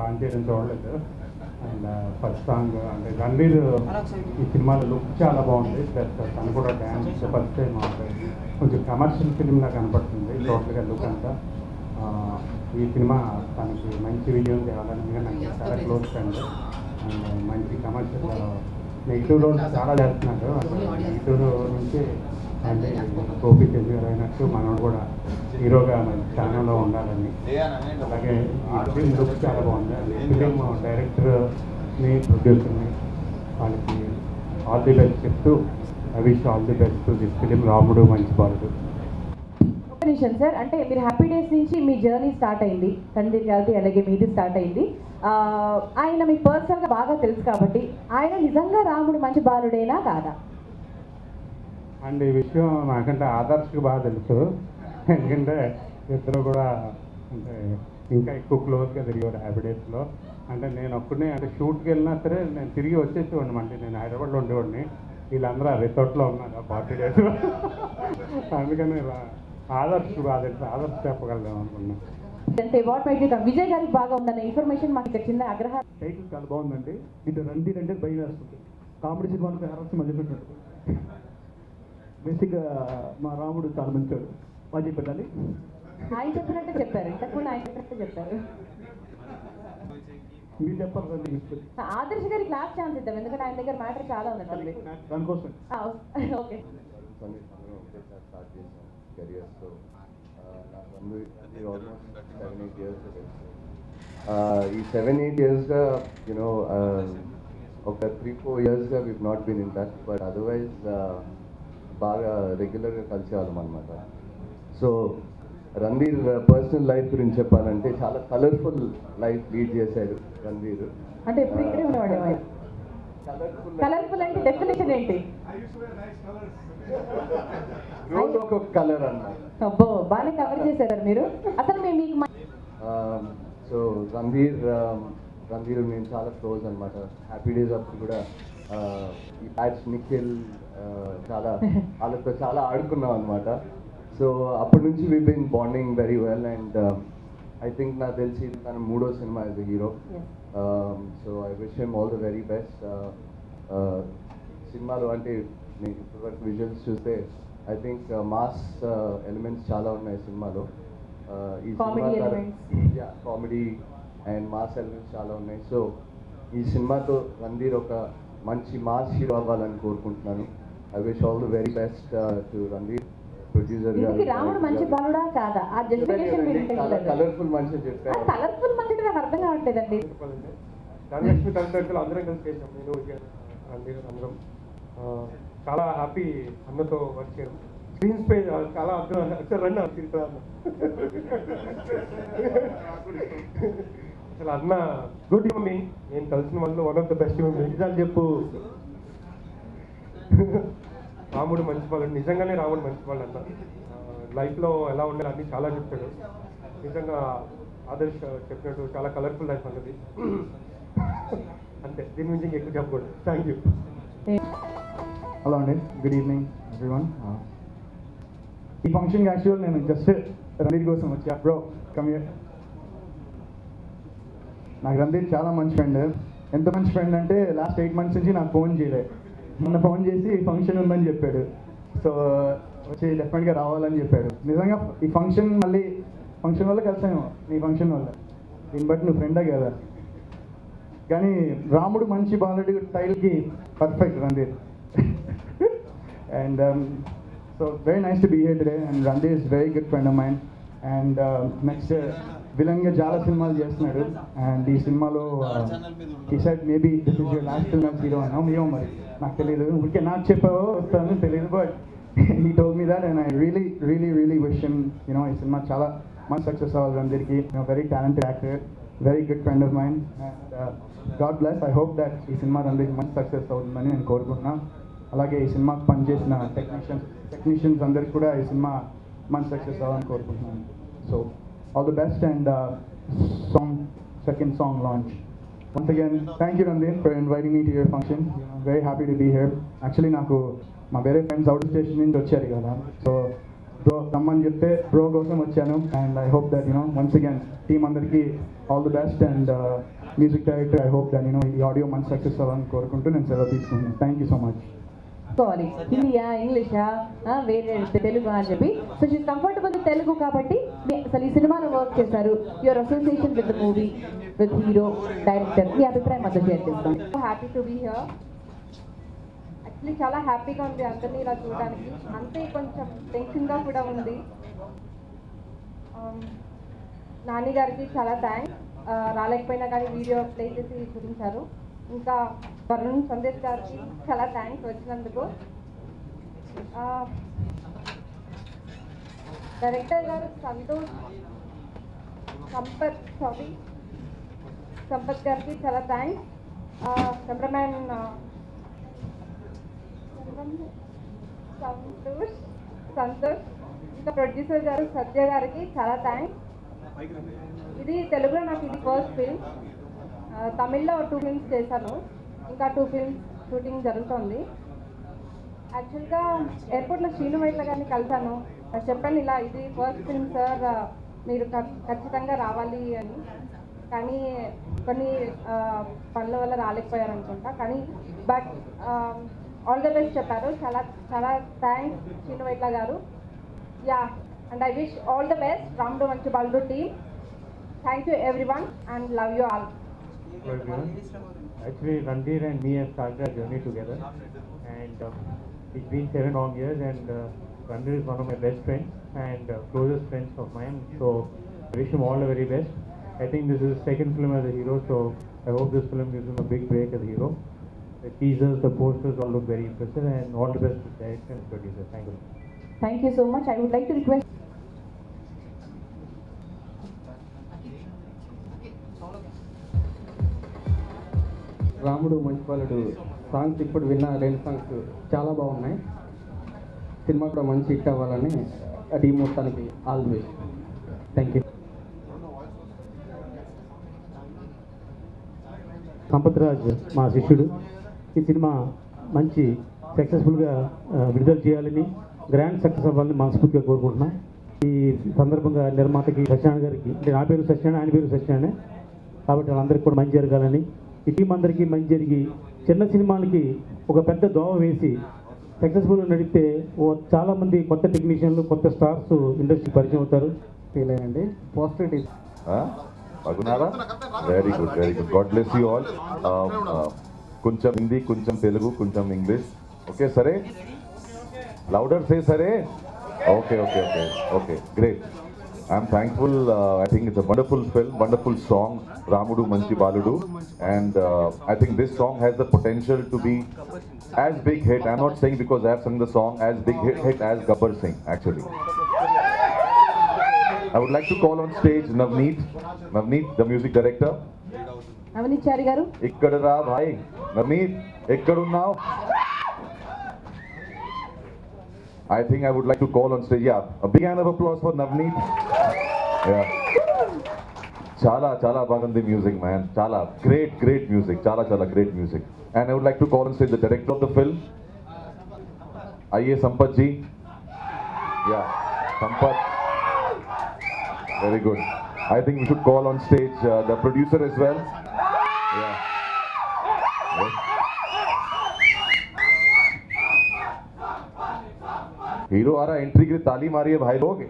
Launch చేయడం చూడలేదు. And first song అంటే రణ్వీర్ ఈ సినిమాలో లుక్ చాలా బాగుంది. ప్లస్ తను కూడా డ్యాన్స్ ఫస్ట్ టైం కొంచెం కమర్షియల్ ఫిలింలా కనపడుతుంది టోటల్గా లుక్ అంతా. ఈ సినిమా తనకి మంచి విజయం తేవాలని నాకు చాలా క్లోజ్ ఫ్రెండ్. అండ్ మంచి కమర్షియల్ నెగిటివ్ రోల్స్ చాలా చేస్తున్నారు. అసలు నెగిటివ్ నుంచి అంటే గోపి తేజ్ గారు అయినట్టు మనం కూడా హీరోగా మంచి స్థానంలో ఉండాలని. అలాగే ఈ ఫిలిం లుక్ చాలా బాగుంది. ఫిలిం డైరెక్టర్ని ప్రొడ్యూసర్ని వాళ్ళకి ఆల్ ది బెస్ట్ చెప్తూ I wish all the best this film రాముడు మంచి బాలుడు. ఒక నిమిషం సార్, అంటే మీరు హ్యాపీ డేస్ నుంచి మీ జర్నీ స్టార్ట్ అయింది, రణ్వీర్ గారిది అలాగే మీది స్టార్ట్ అయింది. ఆయన మీకు పర్సనల్గా బాగా తెలుసు కాబట్టి ఆయన నిజంగా రాముడు మంచి బాలుడేనా కాదా? అండ్ ఈ విషయం నాకంటే ఆదర్శకి బాగా తెలుసు. ఎందుకంటే ఇద్దరు కూడా అంటే ఇంకా ఎక్కువ క్లోజ్గా తిరిగారు హ్యాపీ డేస్లో. అంటే నేను ఒక్కడిని అంటే షూట్కి వెళ్ళినా సరే నేను తిరిగి వచ్చేసేవాడిని. అంటే నేను హైదరాబాద్లో ఉండేవాడిని, వీళ్ళందరూ ఆ రిసార్ట్లో ఉన్నారు 40 days. అందుకని ఆదర్శకు బాగా తెలుసు, ఆదర్శ చెప్పగలను అనుకున్నాను. అంటే వాట్ మైట్ యూ విజయ్ గారికి బాగా ఉందన్న ఇన్ఫర్మేషన్ మాకు ఇక్కడ చిన్న ఆగ్రహం. టైటిల్ చాలా బాగుందండి. ఇటు రణ్వీర్ అంటే భయం వేస్తుంది, కామెడీ సినిమాలకు హెరాస్ మధ్య పెట్టాడు. బేసిక్గా మా రాముడు చాలా మంచివాడు, బాగా చెప్పండి. ఆయన చెప్పినట్టే చెప్పారు, ఇంతకుముందు ఆయన చెప్పినట్టే చెప్పారు. మీరు చెప్పాలి రండి. ఆదర్శ్ గారి క్లాస్ ఛాన్స్ ఇద్దాం, ఎందుకంటే ఆయన దగ్గర మ్యాటర్ చాలా ఉన్నట్టుంది. దానికోసం ఓకే. కెరియర్స్లో నాకు ఆల్మోస్ట్ 7-8 years ఈ 7-8 yearsగా యూనో ఒక 3-4 yearsగా we've not been in touch, but otherwise బాగా రెగ్యులర్గా కలిసేవాళ్ళం అనమాట. సో రణ్వీర్ పర్సనల్ లైఫ్ గురించి చెప్పాలంటే చాలా కలర్ఫుల్ లైఫ్ లీడ్ చేశాడు రణ్వీర్. అంటే ఎప్పుడు ఇక్కడే ఉన్నవాడు. కలర్ఫుల్ అంటే డెఫినేషన్ ఏంటి? రోజు ఒక్కొక్క కలర్ అన్నమాట. అబ్బో, బాగానే కవర్ చేశారు మీరు. అసలు మీకు సో రణ్వీర్ నేను చాలా క్లోజ్ అనమాట. హ్యాపీ డేస్ అప్పుడు కూడా ఈ బ్యాచ్ నిఖిల్ వాళ్ళతో చాలా ఆడుకున్నాం అనమాట. సో అప్పటి నుంచి we been bonding very well. And I think నాకు తెలిసి తన 3వ cinema as a hero. So I wish him all the very best. సినిమాలో అంటే నేను ఇప్పటివరకు విజువల్స్ చూస్తే ఐ థింక్ మాస్ ఎలిమెంట్స్ చాలా ఉన్నాయి సినిమాలో. ఈ cinema comedy and mass elements చాలా ఉన్నాయి. సో ఈ సినిమాతో రణ్వీర్ ఒక మంచి మాస్ హీరో అవ్వాలని కోరుకుంటున్నాను. I wish all the very best to Ranveer. Producer గారు రాముడు మంచి బాలుడా కాదా? ఆ జస్టిఫికేషన్ కలర్ఫుల్ మంచి చెప్పారు. కలర్ఫుల్ మంచి నాకు అర్థం కావట్లేదండి. ధనలక్ష్మి తల్లిదండ్రులు అందరం కలిసి చేసాం. నేను రణ్వీర్ అందరం చాలా హ్యాపీ అన్నతో వర్క్ చేయడం. స్క్రీన్ స్పేస్ చాలా అద్భుతం. రన్ అసలు అన్న గుడ్ మమ్మీ, నేను కలిసిన వాళ్ళు one of the best mummy. నిజాలు చెప్పు. రాముడు మంచి వాళ్ళు, నిజంగానే రాముడు మంచి వాళ్ళు అన్న. లైఫ్లో ఎలా ఉండాలి అన్నీ చాలా చెప్తాడు. నిజంగా ఆదర్శ్ చెప్పినట్టు చాలా కలర్ఫుల్ లైఫ్ అన్నది. అంతే, దీని నుంచి ఎక్కువ చెప్పకూడదు. Thank you. హలో అండి, గుడ్ ఈవినింగ్ ఎవ్రీవన్. ఈ ఫంక్షన్కి యాక్చువల్ నేను జస్ట్ రణ్వీర్ కోసం వచ్చా. Bro come here. నాకు రణ్వీర్ చాలా మంచి ఫ్రెండ్. ఎంత మంచి ఫ్రెండ్ అంటే లాస్ట్ 8 months నుంచి నాకు ఫోన్ చేయలేదు. మొన్న ఫోన్ చేసి ఫంక్షన్ ఉందని చెప్పాడు. సో వచ్చి డెఫినెట్గా రావాలని చెప్పాడు. నిజంగా ఈ ఫంక్షన్ మళ్ళీ ఫంక్షన్ వల్ల కలిసాను, నీ ఫంక్షన్ వల్ల. దీన్ని బట్టి నువ్వు ఫ్రెండే కదా. కానీ రాముడు మంచి బాలుడు టైల్కి perfect Ranveer. And so very nice to be here today. And Ranveer is a very good friend of mine. And next villain ga jala cinemalu chestunadu. And ee cinemalo he said maybe this is your last film as hero. Now meo mari నాకు తెలియదు, ఊరికే నాకు చెప్పావో వస్తాను తెలియదు. But he told me that and I really wish him, you know, ఈ సినిమా చాలా మంచి సక్సెస్ అవ్వాలి రణ్వీర్కి. Very talented actor, very good friend of mind. And god bless. I hope that ఈ సినిమా రణ్వీర్కి మంచి సక్సెస్ అవుతుందని నేను కోరుకుంటున్నాను. అలాగే ఈ సినిమాకి పనిచేసిన టెక్నీషియన్స్ అందరికి కూడా ఈ సినిమా మంచి సక్సెస్ అవ్వాలని కోరుకుంటున్నాను. So all the best. And second song launch. Once again, thank you Ranveer for inviting me to your function. Very happy to be here. Actually, నాకు మా వేరే ఫ్రెండ్స్ అవుట్ స్టేషన్ నుంచి వచ్చారు కదా. సో బ్రో రమ్మని చెప్తే బ్రో కోసం వచ్చాను. And I hope that once again team అందరికీ all the best. And music director, I hope that ఈ ఆడియో మంచి సక్సెస్ అవ్వాలని కోరుకుంటూ నేను సెలవు తీసుకుంటున్నాను. Thank you so much. Sorry, హిందీయా, ఇంగ్లీషా, వేరే తెలుగు అని చెప్పి. సో షీస్ కంఫర్టబుల్ తెలుగు కాబట్టి అసలు ఈ సినిమాలో వర్క్ చేశారు. Your association with the movie, with hero, director, మీ అభిప్రాయం మాతో షేర్ చేస్తాం. Happy to be here. Actually చాలా హ్యాపీగా ఉంది అందరినీ ఇలా చూడడానికి. అంతే కొంచెం టెన్షన్గా కూడా ఉంది. నాని గారికి చాలా థ్యాంక్స్. రాలేకపోయినా కానీ వీడియో ప్లే చేసి చూపించారు. ఇంకా వరుణ్ సందేశ్ గారికి చాలా థ్యాంక్స్ వచ్చినందుకు. డైరెక్టర్ గారు సంపత్ గారికి చాలా థ్యాంక్స్. కెమెరామ్యాన్ సంతోష్, ఇంకా ప్రొడ్యూసర్ గారు సత్య గారికి చాలా థ్యాంక్స్. ఇది తెలుగులో నాకు ఇది ఫస్ట్ ఫిల్మ్. తమిళ్లో 2 ఫిల్మ్స్ చేశాను. ఇంకా 2 ఫిల్మ్స్ షూటింగ్ జరుగుతుంది. యాక్చువల్గా ఎయిర్పోర్ట్లో శ్రీను వైట్ల గారిని కలిశాను. చెప్పాను ఇలా ఇది ఫస్ట్ ఫిల్మ్ సార్, మీరు ఖచ్చితంగా రావాలి అని. కానీ కొన్ని పనుల వల్ల రాలేకపోయారు అనుకుంటా. కానీ బట్ ఆల్ ద బెస్ట్ చెప్పారు. చాలా చాలా థ్యాంక్స్ శ్రీను వైట్ల గారు. Yeah, and I wish all the best రాముడు మంచి బాలుడు team. Thank you everyone and love you all. Actually, Ranveer and me have started our journey together, and it's been 7 long years. And Ranveer is one of my best friends and closest friends of mine. So I wish him all the very best. I think this is his second film as a hero, so I hope this film gives him a big break as a hero. The teasers, the posters all look very impressive, and all the best to the director and producer. Thank you. Thank you so much. I would like to request రాముడు మంచి బాలుడు songs ఇప్పుడు విన్న 2 songs చాలా బాగున్నాయి. Cinema కూడా మంచి hit అవ్వాలని టీం మొత్తానికి all the best. Thank you. Sampath Raj మా శిష్యుడు. ఈ సినిమా మంచి సక్సెస్ఫుల్గా విడుదల చేయాలని, గ్రాండ్ సక్సెస్ అవ్వాలని మనస్ఫూర్తిగా కోరుకుంటున్నా. ఈ సందర్భంగా నిర్మాతకి సత్యనారాయణ గారికి, అంటే నా పేరు సత్యనారాయణ, ఆయన పేరు సత్యనారాయణ, కాబట్టి వాళ్ళందరికీ కూడా మంచి జరగాలని, ఈ టీం అందరికీ మంచి జరిగి చిన్న సినిమాలకి ఒక పెద్ద దోవ వేసి సక్సెస్ఫుల్గా నడిపితే చాలామంది కొత్త టెక్నీషియన్లు, కొత్త స్టార్స్ ఇండస్ట్రీ పరిచయం అవుతారు. ఫీల్ అయ్యండి. పాజిటివిటీ. బాగున్నారా? Very good, very good. God bless you all. కొంచెం హిందీ, కొంచెం తెలుగు, కొంచెం ఇంగ్లీష్. ఓకే సరే, లౌడర్ సే సరే. Okay okay okay okay, great. I'm thankful. I think it's a wonderful film, wonderful song, Ramudu Manchi Baludu, and I think this song has the potential to be as big hit. I'm not saying because I have sung the song, as big hit as Gabbar Singh actually. I would like to call on stage Navneet, the music director. Navneet Chari garu. Ikkada ra bhai, Navneet, ikkadunnav. I think I would like to call on stage. Yeah, a big hand of applause for Navneet. Yeah. Chala bagundi music, man. Chala great music. Chala great music. And I would like to call on stage the director of the film. Aiye Sampath ji. Yeah, Sampath. Very good. I think we should call on stage the producer as well. Yeah. Yes. Hero आ रहा है, entry के लिए ताली मारिए भाई लोग.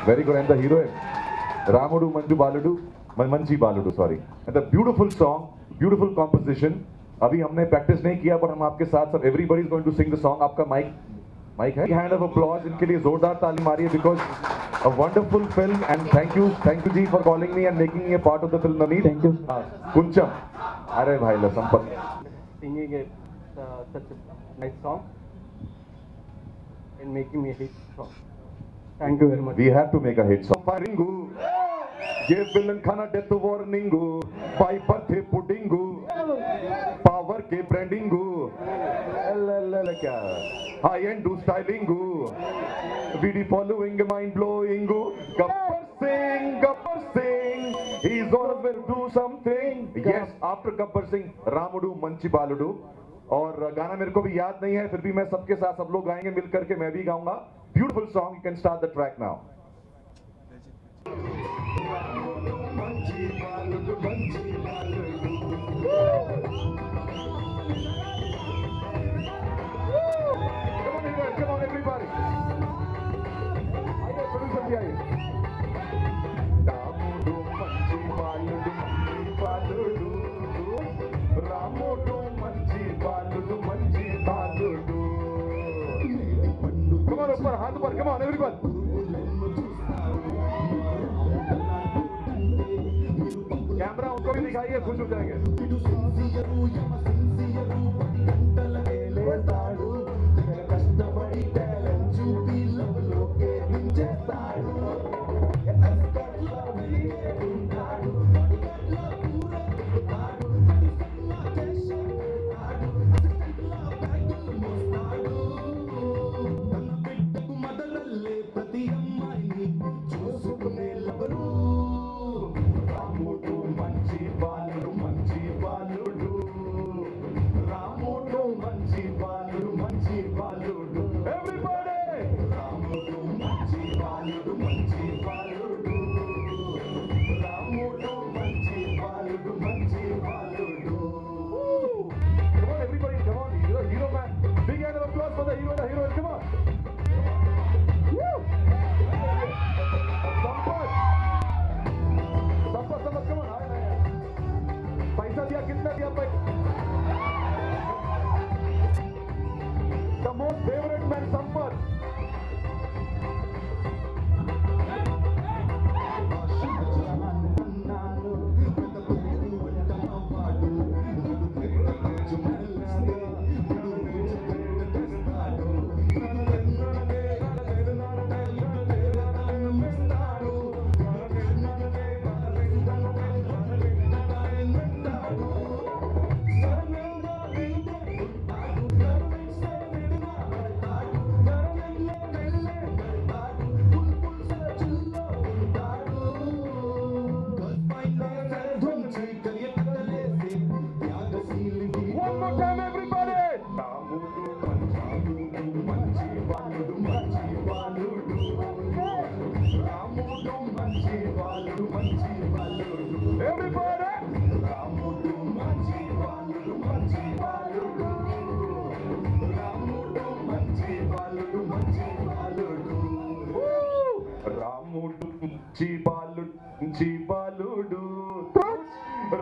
Very good. And the hero Ramudu Manchi Baludu, sorry. And the beautiful song, beautiful composition. अभी हमने प्रैक्टिस नहीं किया, पर हम आपके साथ सब everybody is going to sing the song. आपका माइक है. Hand of applause इनके लिए जोरदार ताली मारिए because a wonderful film, and thank you ji for calling me and making me a part of the film. Navneet, thank you. Kuncham, अरे भाई लो Sampat. Singing such a nice song and making me a hit song. Thank you very much. We have to make a hit song. Faringu, ye villain khana death warningu, piper the puddingu, power ke brandingu, kya, high end do stylingu, VD following mind blowingu, Gabbar Singh, he's always will do something. Yes, after Gabbar Singh, Ramudu Manchi Baludu. और गाना मेरे को भी याद नहीं है, फिर भी मैं सबके साथ सब लोग गाएंगे मिल करके, मैं भी गाऊंगा. Beautiful song. You can start the track now. Come on everybody. Aye, producer ji aye. Ramudu manchi baludu manchi baludu. Ramudu manchi baludu manchi baludu. Come on, upar, haath upar. Come on everybody. Camera उनको भी दिखाइए, खुश हो जाएंगे. The most favorite man, Sampath.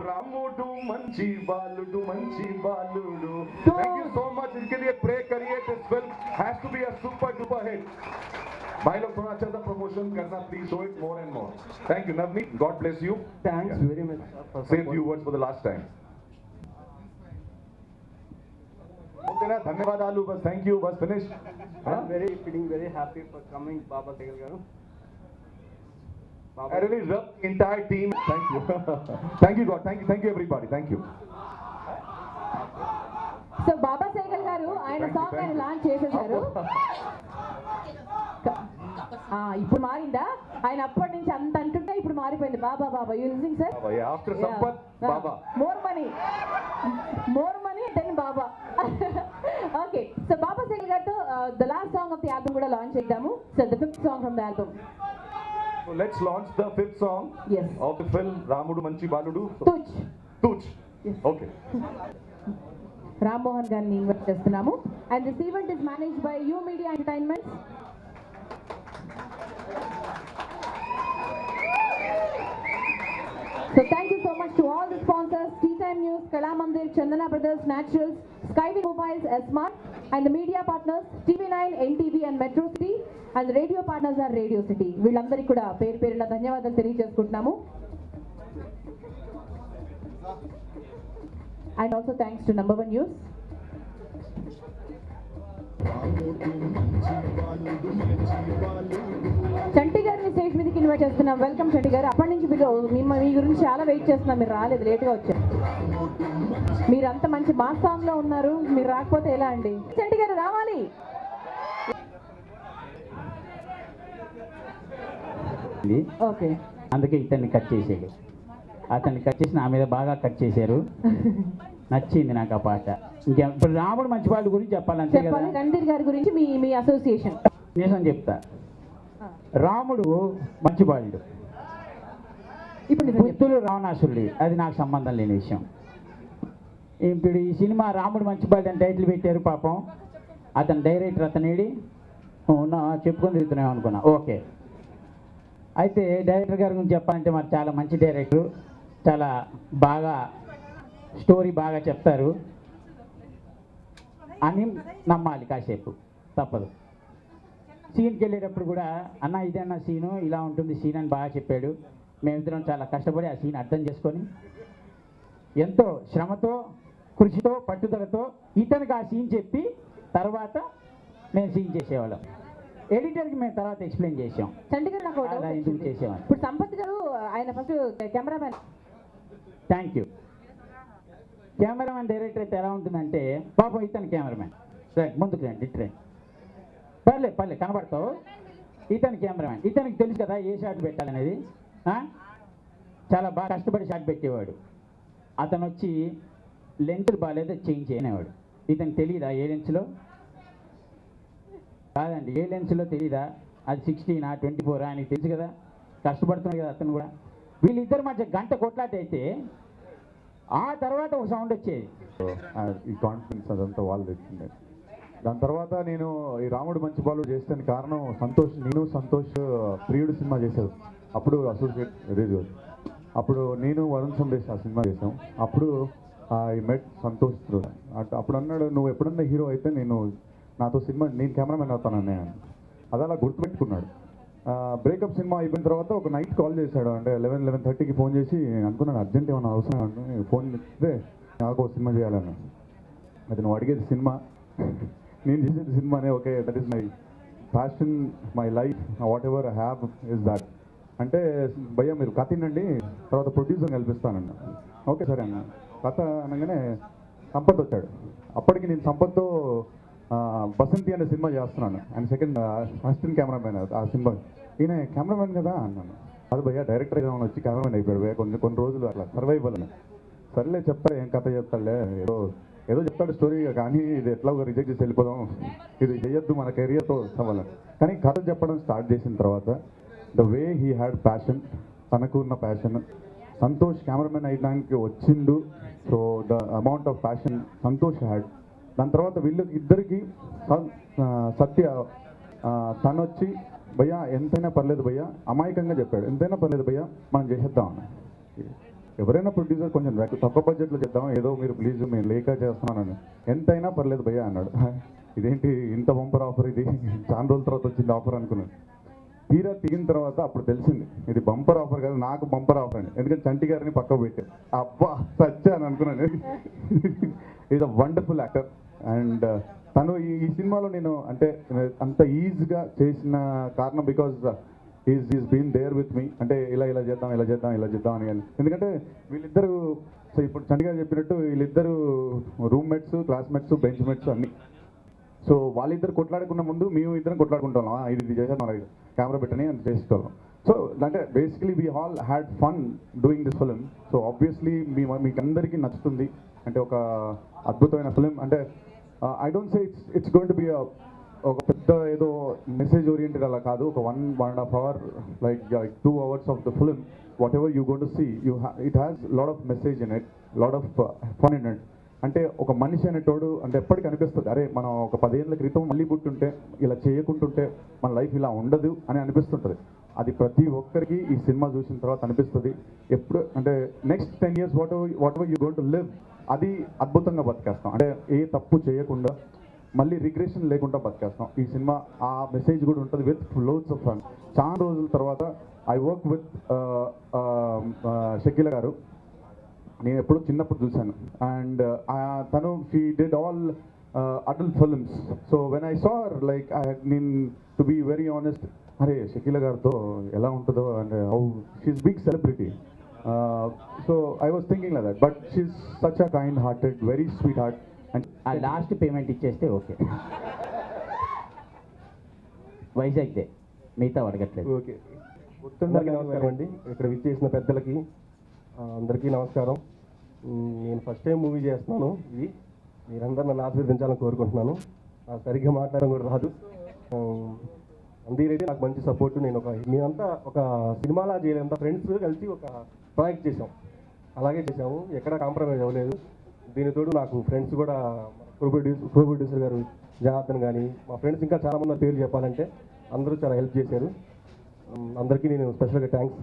Ramudu manchi baludu manchi baludu. Thank you so much. इसके लिए pray करिए. This film has to be a super duper hit. भाई लोग थोड़ा अच्छा सा promotion करना, please show it more and more. Thank you, Navneet. God bless you. Thanks very much. Say a few words for the last time. Okay ना, धन्यवाद आलू. बस thank you. बस finish. I'm feeling very happy for coming, Baba Segal garu. I really love the entire team. Thank you. Thank you, God. Thank you, everybody. Thank you. So Baba Saigal గారు ఆయన song ఆయన launch చేసేసారు. ఇప్పుడు మారిందా? ఆయన అప్పటి నుంచి అంత అంటుంటే ఇప్పుడు మారిపోయింది. Baba Baba using sir after Sampath, Baba. More money then Baba. Okay, so Baba Segal గారితో the last song of the album కూడా లాంచ్ చేద్దాము. So the fifth song from the album. So let's launch the fifth song of the film Ramudu Manchi Baludu. Tuch. Yes. Okay. Ram Mohan గారిని invite చేస్తున్నాము. And this event is managed by U Media Entertainment. So thank you so much to all the sponsors, Tea Time News, Kala Mandir, Chandana Brothers, Naturals, Skyway Mobiles, S-Mart, and the media partners TV9, NTV and Metro City, and the radio partners are Radio City. వీళ్ళందరికీ కూడా పేరు పేరున ధన్యవాదాలు తెలియజేసుకుంటున్నాము. And also thanks to Number One News. చంటి గారిని stage మీదకి invite చేస్తున్నాం. Welcome చంటి గారు. అప్పటి నుంచి మీ గురించి చాలా వెయిట్ చేస్తున్నాం. మీరు రాలేదు, లేట్గా వచ్చారు. మీరు అంత మంచి మాస్ సాంగ్ లో ఉన్నారు, మీరు రాకపోతే ఎలా అండి? చంటి గారు రావాలి. ఓకే, అందుకే ఇతన్ని కట్ చేసాడు. అతన్ని కట్ చేసి నా మీద బాగా కట్ చేశారు. నచ్చింది నాకు ఆ పాట. ఇంకా ఇప్పుడు రాముడు మంచి పాట గురించి చెప్పాలంటే రణధీర్ గారి గురించి మీ అసోసియేషన్ నిజం చెప్తా, రాముడు మంచి బాలుడు, ఇప్పుడు బుద్ధులు రావణాసురుడు, అది నాకు సంబంధం లేని విషయం. ఇప్పుడు ఈ సినిమా రాముడు మంచి బాలుడు అని టైటిల్ పెట్టారు. పాపం అతను డైరెక్టర్, అతనేడి ఉన్నా చెప్పుకొని తిరుగుతున్నాం అనుకున్నా. ఓకే, అయితే డైరెక్టర్ గారి గురించి చెప్పాలంటే మరి చాలా మంచి డైరెక్టర్, చాలా బాగా స్టోరీ బాగా చెప్తారు అని నమ్మాలి. కాసేపు తప్పదు. సీన్కి వెళ్ళేటప్పుడు కూడా అన్న ఇదన్న సీను ఇలా ఉంటుంది సీన్ అని బాగా చెప్పాడు. మేమిద్దరం చాలా కష్టపడి ఆ సీన్ అర్థం చేసుకొని ఎంతో శ్రమతో కృషితో పట్టుదలతో ఇతనికి ఆ సీన్ చెప్పి తర్వాత మేము సీన్ చేసేవాళ్ళం. ఎడిటర్కి మేము తర్వాత ఎక్స్ప్లెయిన్ చేసాం చంటి గారు నాకు అలా ఎందుకు చేసేవాళ్ళం. ఇప్పుడు సంపత్ గారు ఆయన first cameraman. Thank you. Cameraman director అయితే ఎలా ఉంటుందంటే పాపం ఇతను కెమెరామెన్ ముందుకు రండి ట్రైన్ పర్లే కనబడతావు. ఇతను కెమెరామెన్, ఇతనికి తెలుసు కదా ఏ షాట్ పెట్టాలనేది. చాలా బాగా కష్టపడి షాట్ పెట్టేవాడు. అతను వచ్చి లెన్స్లు బాగాలేదో చేంజ్ చేయనేవాడు. ఇతనికి తెలియదా ఏ లెన్స్లో? కాదండి, ఏ లెన్స్లో తెలీదా? అది 16 24 ఆయనకి తెలుసు కదా, కష్టపడుతున్నాడు కదా అతను కూడా. వీళ్ళిద్దరి మధ్య గంట కొట్లాట అయితే ఆ తర్వాత ఒక సౌండ్ వచ్చేది. ఈ కాన్ఫిడెన్స్ అదంతా వాళ్ళు తెచ్చింది. దాని తర్వాత నేను ఈ రాముడు మంచి బాలుడు చేస్తాను కారణం సంతోష్. నేను సంతోష్ ప్రియుడు సినిమా చేశారు, అప్పుడు అసోసియేట్ రిలీజ్. అప్పుడు నేను వరుణ్ సందేశ్ ఆ సినిమా చేసాం. అప్పుడు ఈ మెట్ సంతోష్ త్రూ. అప్పుడు అన్నాడు, నువ్వు ఎప్పుడన్నా హీరో అయితే నాతో సినిమా నేను కెమెరామెన్ అవుతాననే. అది అలా గుర్తుపెట్టుకున్నాడు. బ్రేకప్ సినిమా అయిపోయిన తర్వాత ఒక నైట్ కాల్ చేశాడు, అంటే 11-11:30కి ఫోన్ చేసి అనుకున్నాను అర్జెంట్ ఏమన్నా అవసరం అంటే ఫోన్ ఇస్తే నాకు ఒక సినిమా చేయాలన్నా. అది నువ్వు అడిగేది సినిమా, నేను చేసేది సినిమానే. Okay, that is my passion, my life, what ever I have is that. అంటే భయ్యా మీరు కథ తినండి, తర్వాత ప్రొడ్యూసర్ కల్పిస్తానన్న. ఓకే సరే అన్న. కథ అనగానే సంపత్ వచ్చాడు. అప్పటికి నేను సంపత్తో బసంతి అనే సినిమా చేస్తున్నాను. అండ్ సెకండ్ అసిస్టెంట్ కెమెరామెన్ ఆ సినిమా. ఈయన కెమెరామెన్ కదా అన్నాను. అది భయ్యా డైరెక్టర్ ఏమైనా వచ్చి కెమెరామెన్ అయిపోయాడు భయ్యా, కొన్ని రోజులు అట్లా సర్వైవల్ అని. సర్లే చెప్తా, ఏం కథ చెప్తాడులే, ఏదో చెప్తాడు స్టోరీ, కానీ ఇది ఎట్లా రిజెక్ట్ చేసి వెళ్ళిపోదాం, ఇది చేయొద్దు మన కెరియర్తో సవాల్. కానీ కథ చెప్పడం స్టార్ట్ చేసిన తర్వాత the way he had passion, తనకు ఉన్న ప్యాషన్, సంతోష్ కెమెరామెన్ అయ్యడానికి వచ్చిండు. So the amount of passion Santosh had. దాని తర్వాత వీళ్ళకి ఇద్దరికి సత్య తను వచ్చి భయ్యా ఎంతైనా పర్లేదు భయ్యా, అమాయకంగా చెప్పాడు, ఎంతైనా పర్లేదు భయ్యా మనం చేసేద్దాం అన్న. ఎవరైనా ప్రొడ్యూసర్ కొంచెం తక్కువ బడ్జెట్లో చేద్దాం, ఏదో మీరు ప్లీజ్ మేము లేక చేస్తున్నానని. ఎంతైనా పర్లేదు భయ్యా అన్నాడు. ఇదేంటి ఇంత బంపర్ ఆఫర్, ఇది చాలా రోజుల తర్వాత వచ్చింది ఆఫర్ అనుకున్నాను. తీరా దిగిన తర్వాత అప్పుడు తెలిసింది ఇది బంపర్ ఆఫర్ కాదు, నాకు బంపర్ ఆఫర్ అని. ఎందుకంటే చంటి గారిని పక్కకు పెట్టారు. అబ్బా సచ్చా అని అనుకున్నాను. Is a wonderful actor. And తను ఈ సినిమాలో నేను అంటే అంత ఈజీగా చేసిన కారణం because is been there with me. అంటే ఇలా చేద్దాం అని. ఎందుకంటే వీళ్ళిద్దరు, సో ఇప్పుడు చంటి గారు చెప్పినట్టు వీళ్ళిద్దరు రూమ్మేట్స్, క్లాస్మేట్స్, బెంచ్ మేట్స్ అన్నీ. సో వాళ్ళిద్దరు కొట్లాడుకున్న ముందు మేము ఇద్దరం కొట్లాడుకుంటాం, ఇది చేసాం మన కెమెరా పెట్టని అని చేసుకోవాలి. సో అంటే basically we all had fun doing this film. So obviously మీకు అందరికీ నచ్చుతుంది. అంటే ఒక అద్భుతమైన ఫిలిం. అంటే I don't say it's going to be ఒక పెద్ద ఏదో మెసేజ్ ఓరియంటెడ్ అలా కాదు. ఒక 1.5 hour like 2 hours of the film, whatever you going to see, it has lot of message in it, lot of fun in it. అంటే ఒక మనిషి అనేటోడు అంటే ఎప్పటికీ అనిపిస్తుంది, అరే మనం ఒక 10 ఏళ్ళ క్రితం మళ్ళీ పుట్టుంటే ఇలా చేయకుంటుంటే మన లైఫ్ ఇలా ఉండదు అని అనిపిస్తుంటుంది. అది ప్రతి ఒక్కరికి ఈ సినిమా చూసిన తర్వాత అనిపిస్తుంది. ఎప్పుడు అంటే next 10 years what ever you going to live, అది అద్భుతంగా బతికేస్తాం. అంటే ఏ తప్పు చేయకుండా మళ్ళీ రిగ్రెషన్ లేకుండా బతికేస్తాం. ఈ సినిమా ఆ మెసేజ్ కూడా ఉంటుంది విత్ లోడ్స్ ఆఫ్ ఫన్. చాలా రోజుల తర్వాత ఐ వర్క్ విత్ షకీల గారు. నేను ఎప్పుడు చిన్నప్పుడు చూశాను. అండ్ తను she did all adult films. So when I saw like నేను టు బీ వెరీ ఆనెస్ట్, అరే షకీల గారితో ఎలా ఉంటుందో, and how she's big celebrity. So I was thinking like that, but she's such a kind hearted, very sweet heart. And ఆ last payment ఇచ్చేస్తే okay, వైజాగ్దే, మిగతా అడగట్లేదు. ఓకే, గుర్తుండాలి. నమస్కారం అండి, ఇక్కడ విచ్చేసిన పెద్దలకి అందరికీ నమస్కారం. నేను ఫస్ట్ టైం మూవీ చేస్తున్నాను. ఇది మీరందరూ నన్ను ఆశీర్వదించాలని కోరుకుంటున్నాను. సరిగ్గా మాట్లాడడం కూడా రాదు. అందీర్ అయితే నాకు మంచి సపోర్ట్. నేను మేమంతా ఒక సినిమాలా చేయలేంత ఫ్రెండ్స్ కలిసి ఒక ప్రాజెక్ట్ చేసాం, అలాగే చేసాము, ఎక్కడ కాంప్రమైజ్ అవ్వలేదు. దీనితోడు నాకు ఫ్రెండ్స్ కూడా ప్రొడ్యూసర్ గారు జనార్దన్ కానీ మా ఫ్రెండ్స్ ఇంకా చాలామంది పేరు చెప్పాలంటే అందరూ చాలా హెల్ప్ చేశారు. అందరికీ నేను స్పెషల్గా థ్యాంక్స్.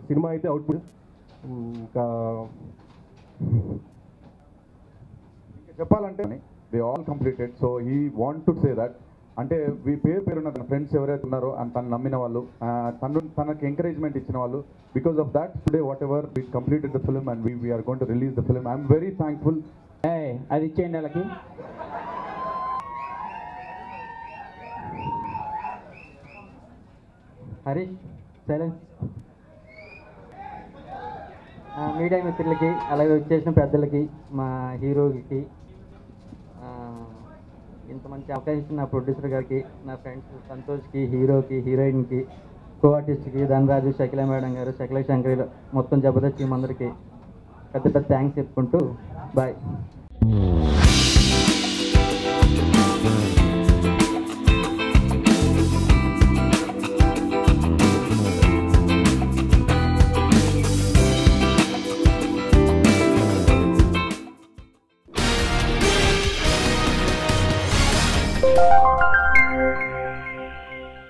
సినిమా అయితే అవుట్పుట్ ఇంకా చెప్పాలంటే they all completed. So he want to say that అంటే పేరున్న తన ఫ్రెండ్స్ ఎవరైతే ఉన్నారో అండ్ తను నమ్మిన వాళ్ళు, తనకి ఎంకరేజ్మెంట్ ఇచ్చిన వాళ్ళు, because of that today whatever we completed the film and we are going to release the film. I'm very thankful. అది ఇచ్చేయండి వాళ్ళకి. హరీష్ సైలెన్స్. మీడియా మిత్రులకి, అలాగే వచ్చేసిన పెద్దలకి, మా హీరోకి, ఇంత మంచి అవకాశం ఇచ్చిన నా ప్రొడ్యూసర్ గారికి, నా ఫ్రెండ్స్ సంతోష్కి, హీరోకి, హీరోయిన్కి, కో ఆర్టిస్ట్కి ధనరాజు, శకిల మేడం గారు, శకిల శంకరీలు, మొత్తం జబర్దస్త్ టీం అందరికీ పెద్ద పెద్ద థ్యాంక్స్ చెప్పుకుంటూ బాయ్.